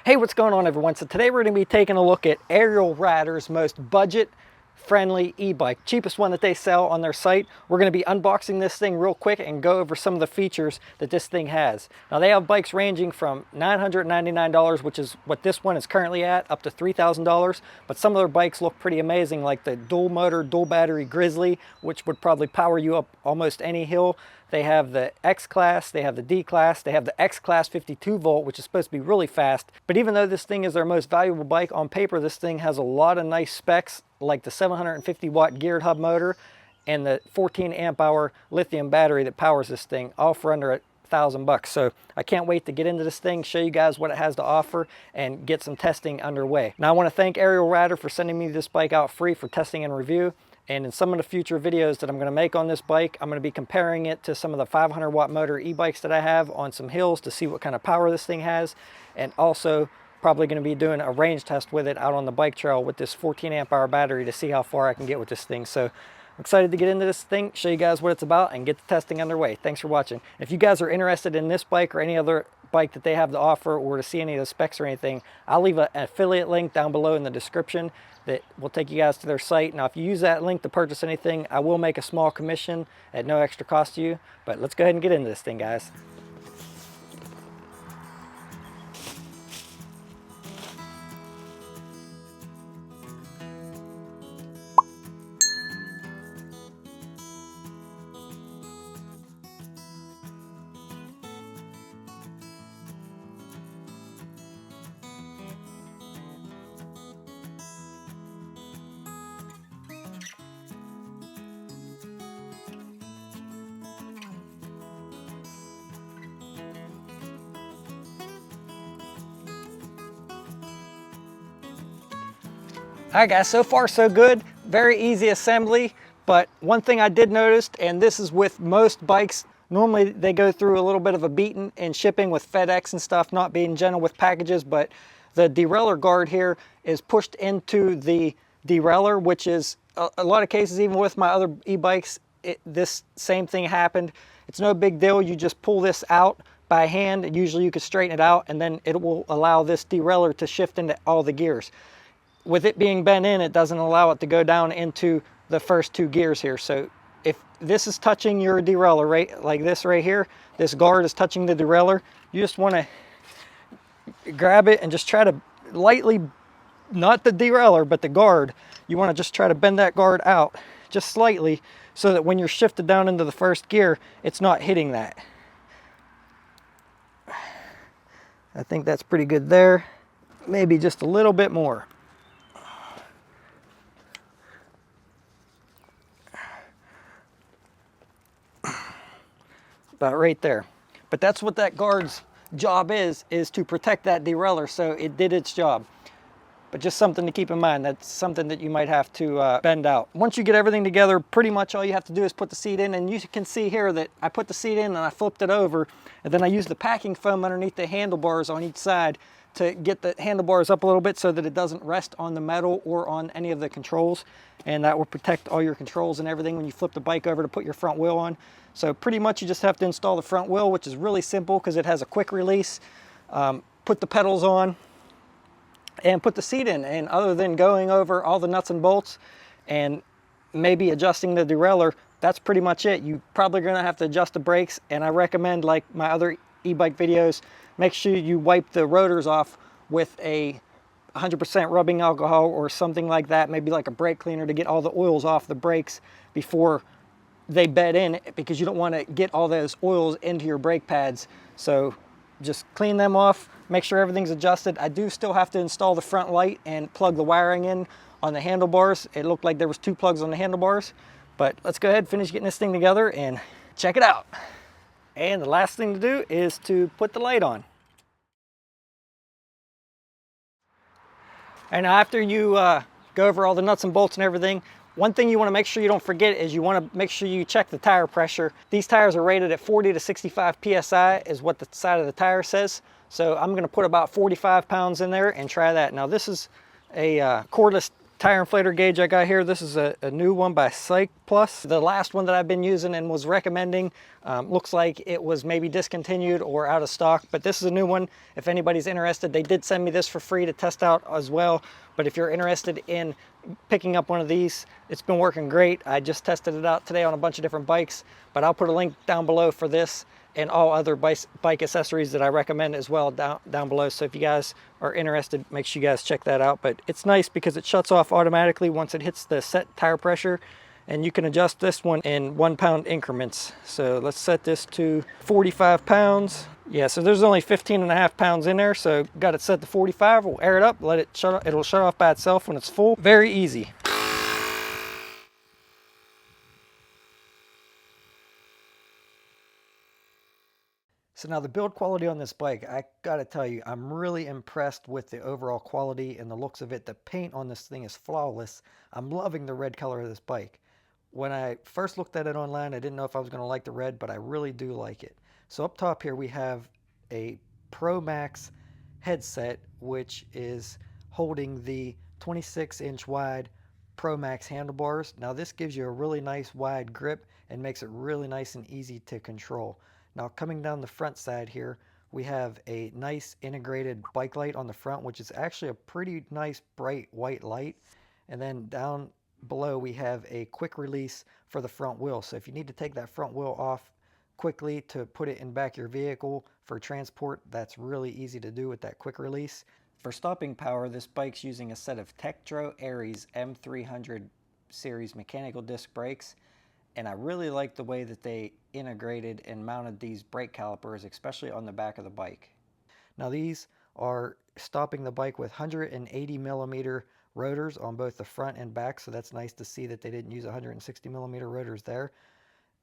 Hey, what's going on everyone? So today we're going to be taking a look at Ariel Rider's most budget-friendly e-bike, cheapest one that they sell on their site. We're going to be unboxing this thing real quick and go over some of the features that this thing has. Now they have bikes ranging from $999, which is what this one is currently at, up to $3,000. But some of their bikes look pretty amazing, like the dual motor, dual battery Grizzly, which would probably power you up almost any hill. They have the X class, they have the D class, they have the X class 52 volt, which is supposed to be really fast. But even though this thing is their most valuable bike on paper, this thing has a lot of nice specs, like the 750 watt geared hub motor and the 14 amp hour lithium battery that powers this thing, all for under $1,000. So I can't wait to get into this thing, show you guys what it has to offer, and get some testing underway. Now I want to thank Ariel Rider for sending me this bike out free for testing and review. And in some of the future videos that I'm going to make on this bike, I'm going to be comparing it to some of the 500 watt motor e-bikes that I have on some hills to see what kind of power this thing has. And also probably going to be doing a range test with it out on the bike trail with this 14 amp hour battery to see how far I can get with this thing. So I'm excited to get into this thing, show you guys what it's about, and get the testing underway. Thanks for watching. If you guys are interested in this bike or any other bike that they have to offer, or to see any of the specs or anything, I'll leave an affiliate link down below in the description that will take you guys to their site. Now if you use that link to purchase anything, I will make a small commission at no extra cost to you. But let's go ahead and get into this thing, guys. All right guys, so far so good. Very easy assembly, but one thing I did notice, and this is with most bikes, normally they go through a little bit of a beating in shipping with FedEx and stuff, not being gentle with packages, but the derailer guard here is pushed into the derailer, which is a lot of cases, even with my other e-bikes, this same thing happened. It's no big deal. You just pull this out by hand, and usually you can straighten it out, and then it will allow this derailer to shift into all the gears. With it being bent in, it doesn't allow it to go down into the first two gears here. So if this is touching your derailer, right, like this right here, this guard is touching the derailleur, you just want to grab it and just try to lightly, not the derailleur, but the guard, you want to just try to bend that guard out just slightly so that when you're shifted down into the first gear, it's not hitting that. I think that's pretty good there. Maybe just a little bit more. About right there. But that's what that guard's job is to protect that derailleur, so it did its job. But just something to keep in mind, that's something that you might have to bend out. Once you get everything together, pretty much all you have to do is put the seat in, and you can see here that I put the seat in and I flipped it over, and then I used the packing foam underneath the handlebars on each side to get the handlebars up a little bit so that it doesn't rest on the metal or on any of the controls, and that will protect all your controls and everything when you flip the bike over to put your front wheel on. So pretty much you just have to install the front wheel, which is really simple because it has a quick release. Put the pedals on and put the seat in, and other than going over all the nuts and bolts and maybe adjusting the derailleur, that's pretty much it. You're probably going to have to adjust the brakes, and I recommend, like my other e-bike videos, make sure you wipe the rotors off with a 100% rubbing alcohol or something like that, maybe like a brake cleaner, to get all the oils off the brakes before they bed in, because you don't want to get all those oils into your brake pads. So just clean them off, make sure everything's adjusted. I do still have to install the front light and plug the wiring in on the handlebars. It looked like there was 2 plugs on the handlebars, but let's go ahead and finish getting this thing together and check it out. And the last thing to do is to put the light on. And after you go over all the nuts and bolts and everything, one thing you want to make sure you don't forget is you want to make sure you check the tire pressure. These tires are rated at 40 to 65 PSI is what the side of the tire says. So I'm going to put about 45 pounds in there and try that. Now this is a cordless tire inflator gauge I got here, this is a new one by Cyc Plus. The last one that I've been using and was recommending looks like it was maybe discontinued or out of stock, but this is a new one. If anybody's interested, they did send me this for free to test out as well. But if you're interested in picking up one of these, it's been working great. I just tested it out today on a bunch of different bikes, but I'll put a link down below for this and all other bike accessories that I recommend as well down below. So if you guys are interested, make sure you guys check that out. But it's nice because it shuts off automatically once it hits the set tire pressure, and you can adjust this one in 1 pound increments. So let's set this to 45 pounds. Yeah, so there's only 15.5 pounds in there, so got it set to 45. We'll air it up, let it shut off. It'll shut off by itself when it's full. Very easy. So now the build quality on this bike, I gotta tell you, I'm really impressed with the overall quality and the looks of it. The paint on this thing is flawless. I'm loving the red color of this bike. When I first looked at it online, I didn't know if I was gonna like the red, but I really do like it. So up top here we have a Pro Max headset, which is holding the 26-inch wide Pro Max handlebars. Now this gives you a really nice wide grip and makes it really nice and easy to control. Now coming down the front side here, we have a nice integrated bike light on the front, which is actually a pretty nice bright white light. And then down below we have a quick release for the front wheel. So if you need to take that front wheel off quickly to put it in back your vehicle for transport, that's really easy to do with that quick release. For stopping power, this bike's using a set of Tektro Aries M300 series mechanical disc brakes. And I really like the way that they integrated and mounted these brake calipers, especially on the back of the bike. Now these are stopping the bike with 180 millimeter rotors on both the front and back, so that's nice to see that they didn't use 160 millimeter rotors there.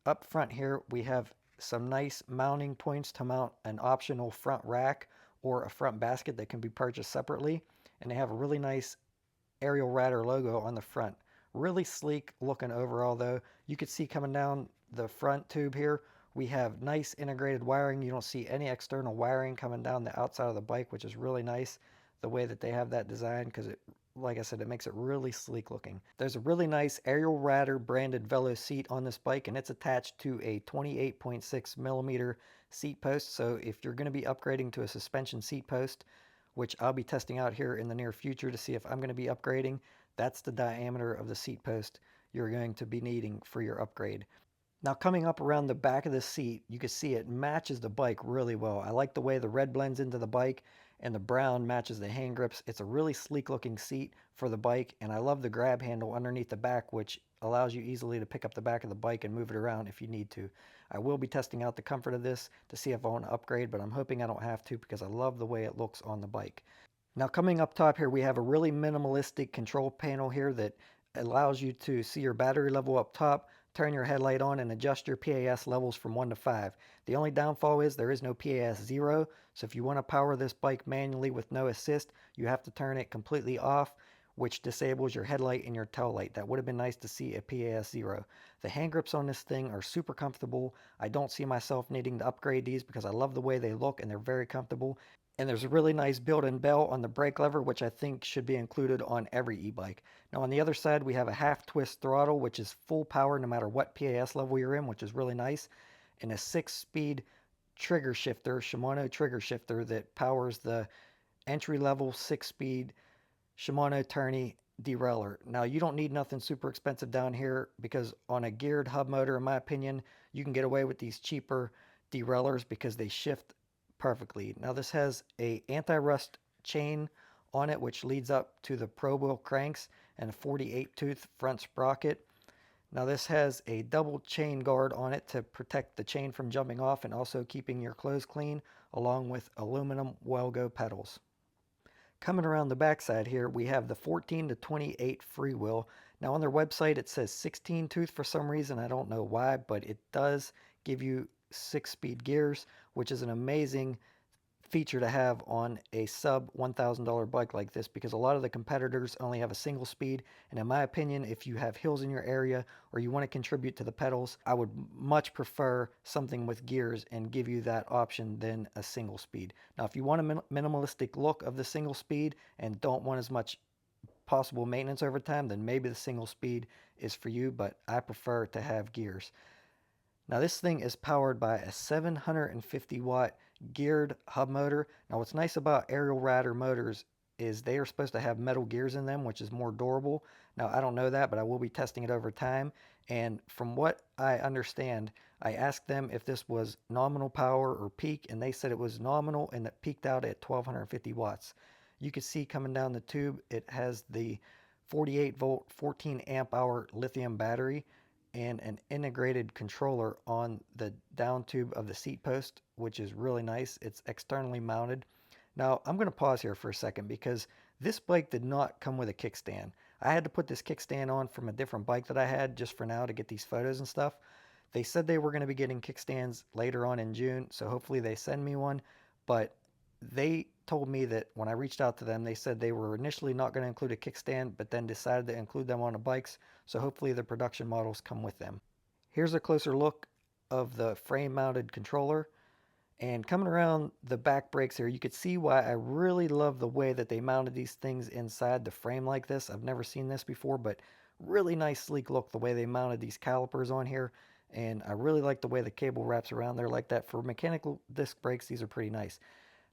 Up front here we have some nice mounting points to mount an optional front rack or a front basket that can be purchased separately, and they have a really nice Ariel Rider logo on the front. Really sleek looking overall though. You could see coming down the front tube here, we have nice integrated wiring. You don't see any external wiring coming down the outside of the bike, which is really nice the way that they have that design, because it, like I said, it makes it really sleek looking. There's a really nice Ariel Rider branded Velo seat on this bike, and it's attached to a 28.6 millimeter seat post. So if you're going to be upgrading to a suspension seat post, which I'll be testing out here in the near future to see if I'm going to be upgrading, that's the diameter of the seat post you're going to be needing for your upgrade. Now coming up around the back of the seat, you can see it matches the bike really well. I like the way the red blends into the bike and the brown matches the hand grips. It's a really sleek looking seat for the bike, and I love the grab handle underneath the back, which allows you easily to pick up the back of the bike and move it around if you need to. I will be testing out the comfort of this to see if I want to upgrade, but I'm hoping I don't have to because I love the way it looks on the bike. Now coming up top here, we have a really minimalistic control panel here that allows you to see your battery level up top, turn your headlight on, and adjust your PAS levels from 1 to 5. The only downfall is there is no PAS 0, so if you want to power this bike manually with no assist, you have to turn it completely off, which disables your headlight and your tail light. That would have been nice to see a PAS 0. The hand grips on this thing are super comfortable. I don't see myself needing to upgrade these because I love the way they look and they're very comfortable. And there's a really nice built-in bell on the brake lever, which I think should be included on every e-bike. Now on the other side, we have a half twist throttle, which is full power no matter what PAS level you're in, which is really nice. And a 6-speed trigger shifter, Shimano trigger shifter, that powers the entry-level 6-speed Shimano Tourney derailer. Now you don't need nothing super expensive down here, because on a geared hub motor, in my opinion, you can get away with these cheaper deraillers because they shift perfectly. Now this has a anti-rust chain on it, which leads up to the probe wheel cranks, and a 48 tooth front sprocket. Now this has a double chain guard on it to protect the chain from jumping off and also keeping your clothes clean, along with aluminum well-go pedals. Coming around the backside here, we have the 14 to 28 freewheel. Now on their website it says 16 tooth for some reason. I don't know why, but it does give you 6-speed gears, which is an amazing feature to have on a sub $1,000 bike like this, because a lot of the competitors only have a single speed, and in my opinion, if you have hills in your area or you want to contribute to the pedals, I would much prefer something with gears and give you that option than a single speed. Now if you want a minimalistic look of the single speed and don't want as much possible maintenance over time, then maybe the single speed is for you, but I prefer to have gears. Now this thing is powered by a 750 watt geared hub motor. Now what's nice about Ariel Rider motors is they are supposed to have metal gears in them, which is more durable. Now I don't know that, but I will be testing it over time. And from what I understand, I asked them if this was nominal power or peak, and they said it was nominal and it peaked out at 1250 watts. You can see coming down the tube, it has the 48 volt, 14 amp hour lithium battery and an integrated controller on the down tube of the seat post, which is really nice. It's externally mounted. Now I'm going to pause here for a second because this bike did not come with a kickstand. I had to put this kickstand on from a different bike that I had just for now to get these photos and stuff. They said they were going to be getting kickstands later on in June, so hopefully they send me one. But they told me that when I reached out to them, they said they were initially not going to include a kickstand, but then decided to include them on the bikes, so hopefully the production models come with them. Here's a closer look of the frame-mounted controller. And coming around the back brakes here, you could see why I really love the way that they mounted these things inside the frame like this. I've never seen this before, but really nice sleek look the way they mounted these calipers on here. And I really like the way the cable wraps around there like that. For mechanical disc brakes, these are pretty nice.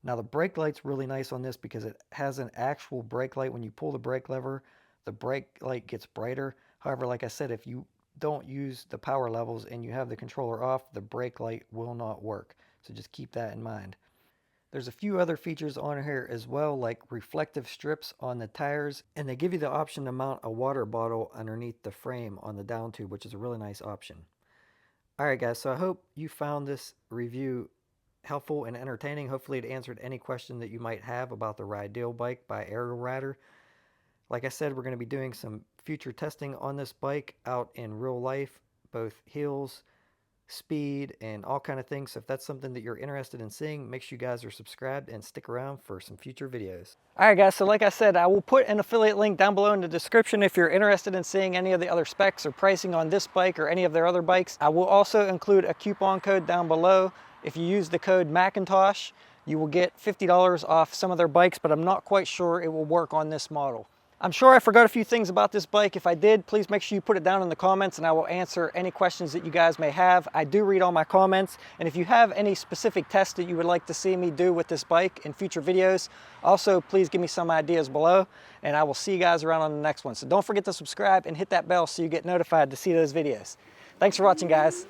Now the brake light's really nice on this because it has an actual brake light. When you pull the brake lever, the brake light gets brighter. However, like I said, if you don't use the power levels and you have the controller off, the brake light will not work. So just keep that in mind. There's a few other features on here as well, like reflective strips on the tires, and they give you the option to mount a water bottle underneath the frame on the down tube, which is a really nice option. Alright guys, so I hope you found this review helpful and entertaining. Hopefully it answered any question that you might have about the Rideal bike by Ariel Rider. Like I said, we're going to be doing some future testing on this bike out in real life, both hills, speed, and all kind of things. So if that's something that you're interested in seeing, make sure you guys are subscribed and stick around for some future videos. Alright guys, so like I said, I will put an affiliate link down below in the description if you're interested in seeing any of the other specs or pricing on this bike or any of their other bikes. I will also include a coupon code down below. If you use the code Mcintosh, you will get $50 off some of their bikes, but I'm not quite sure it will work on this model. I'm sure I forgot a few things about this bike. If I did, please make sure you put it down in the comments and I will answer any questions that you guys may have. I do read all my comments, and if you have any specific tests that you would like to see me do with this bike in future videos, also please give me some ideas below, and I will see you guys around on the next one. So don't forget to subscribe and hit that bell so you get notified to see those videos. Thanks for watching, guys.